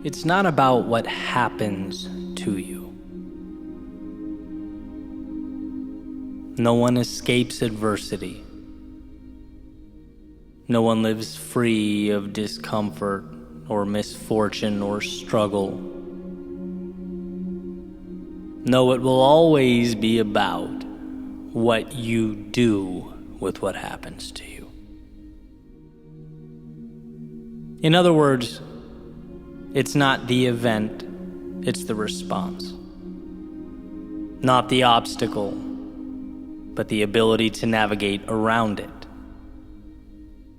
It's not about what happens to you. No one escapes adversity. No one lives free of discomfort or misfortune or struggle. No, it will always be about what you do with what happens to you. In other words, it's not the event, it's the response. Not the obstacle, but the ability to navigate around it.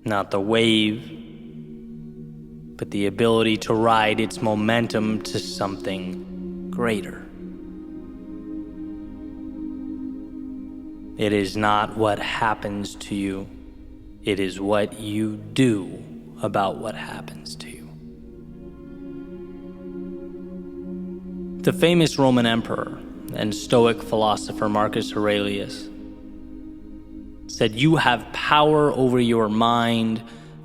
Not the wave, but the ability to ride its momentum to something greater. It is not what happens to you, it is what you do about what happens to you. The famous Roman emperor and Stoic philosopher Marcus Aurelius said, "You have power over your mind,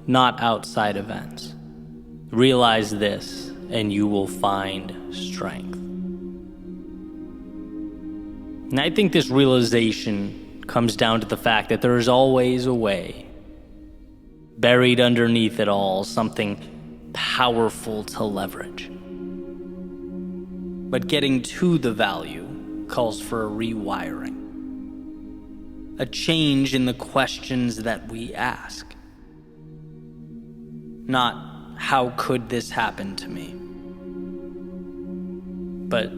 not outside events. Realize this, and you will find strength." And I think this realization comes down to the fact that there is always a way. Buried underneath it all, something powerful to leverage. But getting to the value calls for a rewiring. A change in the questions that we ask. Not, how could this happen to me? But,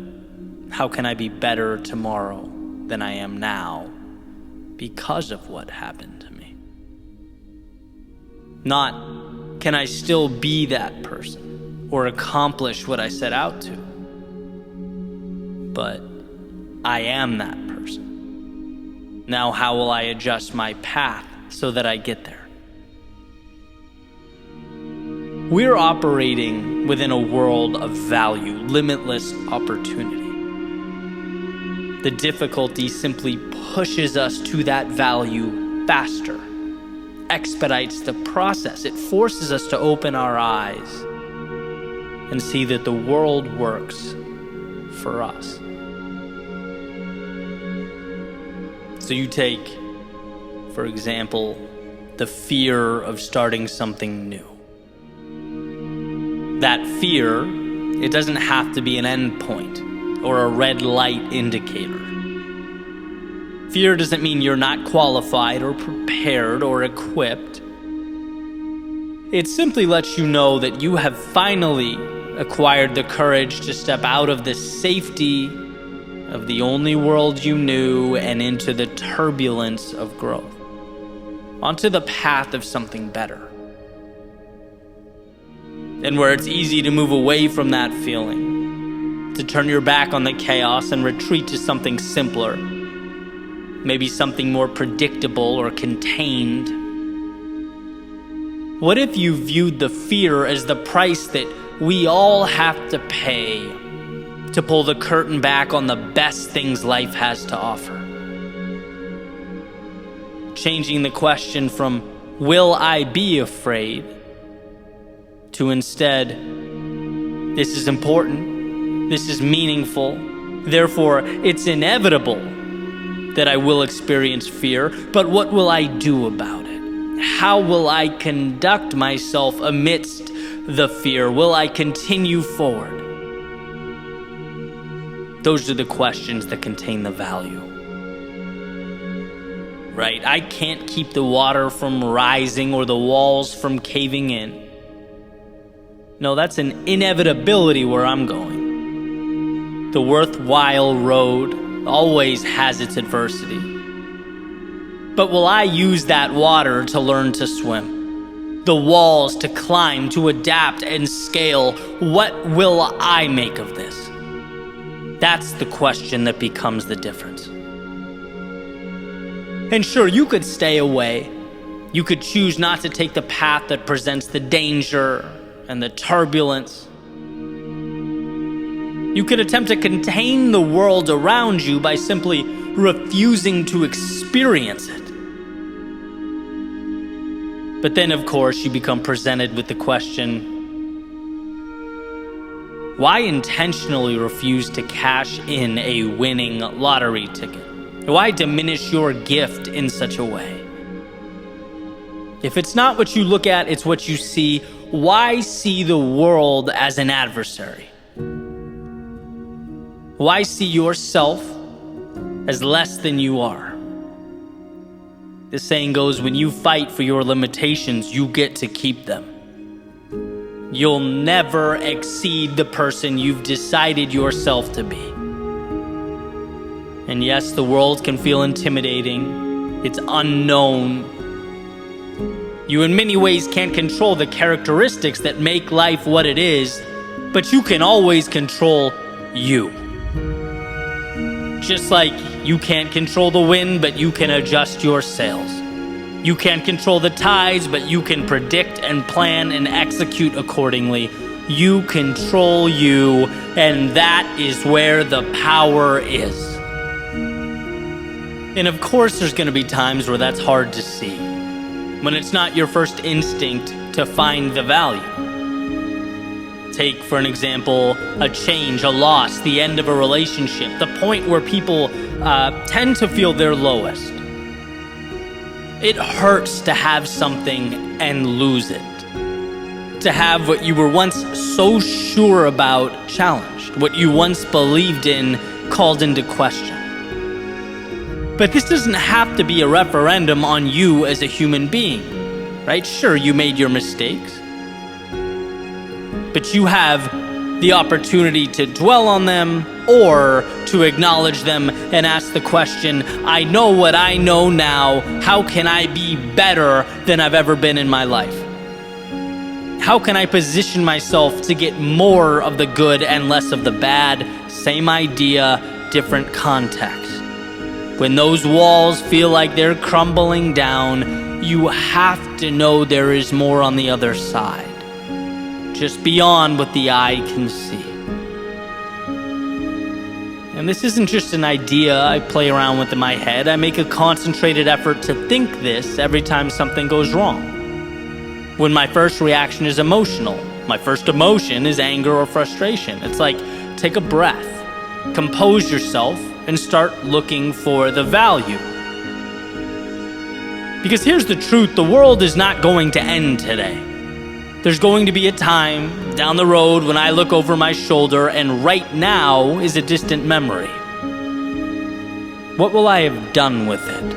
how can I be better tomorrow than I am now because of what happened to me? Not, can I still be that person or accomplish what I set out to? But, I am that person. Now how will I adjust my path so that I get there? We're operating within a world of value, limitless opportunity. The difficulty simply pushes us to that value faster, expedites the process. It forces us to open our eyes and see that the world works for us. So you take, for example, the fear of starting something new. That fear, it doesn't have to be an endpoint or a red light indicator. Fear doesn't mean you're not qualified or prepared or equipped. It simply lets you know that you have finally acquired the courage to step out of the safety of the only world you knew and into the turbulence of growth, onto the path of something better. And where it's easy to move away from that feeling, to turn your back on the chaos and retreat to something simpler, maybe something more predictable or contained. What if you viewed the fear as the price that we all have to pay to pull the curtain back on the best things life has to offer? Changing the question from, will I be afraid, to instead, this is important, this is meaningful, therefore it's inevitable that I will experience fear, but what will I do about it? How will I conduct myself amidst the fear? Will I continue forward? Those are the questions that contain the value. Right? I can't keep the water from rising or the walls from caving in. No, that's an inevitability where I'm going. The worthwhile road always has its adversity. But will I use that water to learn to swim? The walls to climb, to adapt and scale? What will I make of this? That's the question that becomes the difference. And sure, you could stay away. You could choose not to take the path that presents the danger and the turbulence. You could attempt to contain the world around you by simply refusing to experience it. But then, of course, you become presented with the question, Why intentionally refuse to cash in a winning lottery ticket? Why diminish your gift in such a way? If it's not what you look at, it's what you see. Why see the world as an adversary? Why see yourself as less than you are? The saying goes, when you fight for your limitations, you get to keep them. You'll never exceed the person you've decided yourself to be. And yes, the world can feel intimidating. It's unknown. You in many ways can't control the characteristics that make life what it is, but you can always control you. Just like you can't control the wind, but you can adjust your sails. You can't control the tides, but you can predict and plan and execute accordingly. You control you, and that is where the power is. And of course, there's going to be times where that's hard to see, when it's not your first instinct to find the value. Take, for an example, a change, a loss, the end of a relationship, the point where people tend to feel their lowest. It hurts to have something and lose it. To have what you were once so sure about challenged, what you once believed in called into question. But this doesn't have to be a referendum on you as a human being, right? Sure, you made your mistakes, but you have the opportunity to dwell on them or to acknowledge them and ask the question, I know what I know now. How can I be better than I've ever been in my life? How can I position myself to get more of the good and less of the bad? Same idea, different context. When those walls feel like they're crumbling down, you have to know there is more on the other side, just beyond what the eye can see. And this isn't just an idea I play around with in my head. I make a concentrated effort to think this every time something goes wrong. When my first reaction is emotional, my first emotion is anger or frustration. It's like, take a breath, compose yourself, and start looking for the value. Because here's the truth, the world is not going to end today. There's going to be a time down the road when I look over my shoulder and right now is a distant memory. What will I have done with it?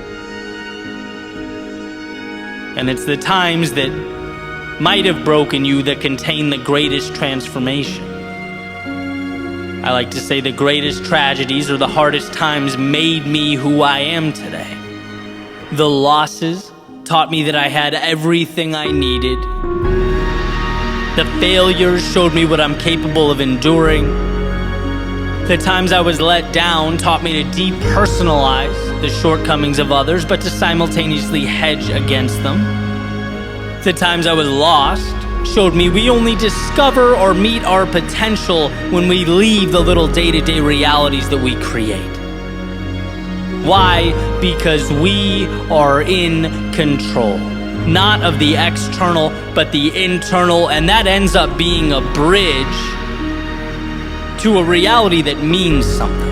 And it's the times that might have broken you that contain the greatest transformation. I like to say the greatest tragedies or the hardest times made me who I am today. The losses taught me that I had everything I needed. The failures showed me what I'm capable of enduring. The times I was let down taught me to depersonalize the shortcomings of others, but to simultaneously hedge against them. The times I was lost showed me we only discover or meet our potential when we leave the little day-to-day realities that we create. Why? Because we are in control. Not of the external, but the internal, and that ends up being a bridge to a reality that means something.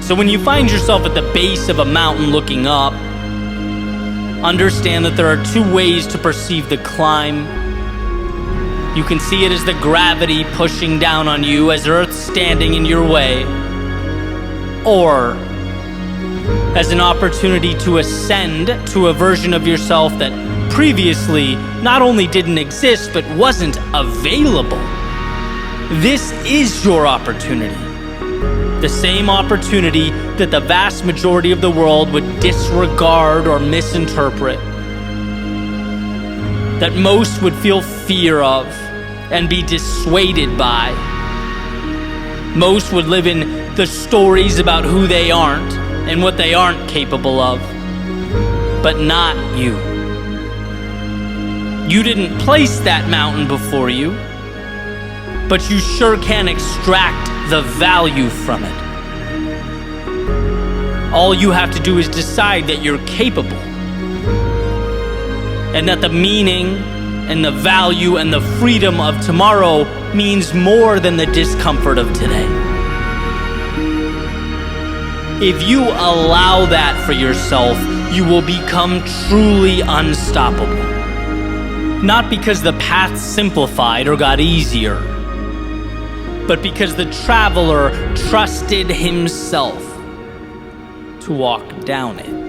So when you find yourself at the base of a mountain looking up, understand that there are two ways to perceive the climb. You can see it as the gravity pushing down on you, as Earth standing in your way, or as an opportunity to ascend to a version of yourself that previously not only didn't exist, but wasn't available. This is your opportunity. The same opportunity that the vast majority of the world would disregard or misinterpret. That most would feel fear of and be dissuaded by. Most would live in the stories about who they aren't and what they aren't capable of, but not you. You didn't place that mountain before you, but you sure can extract the value from it. All you have to do is decide that you're capable, and that the meaning and the value and the freedom of tomorrow means more than the discomfort of today. If you allow that for yourself, you will become truly unstoppable. Not because the path simplified or got easier, but because the traveler trusted himself to walk down it.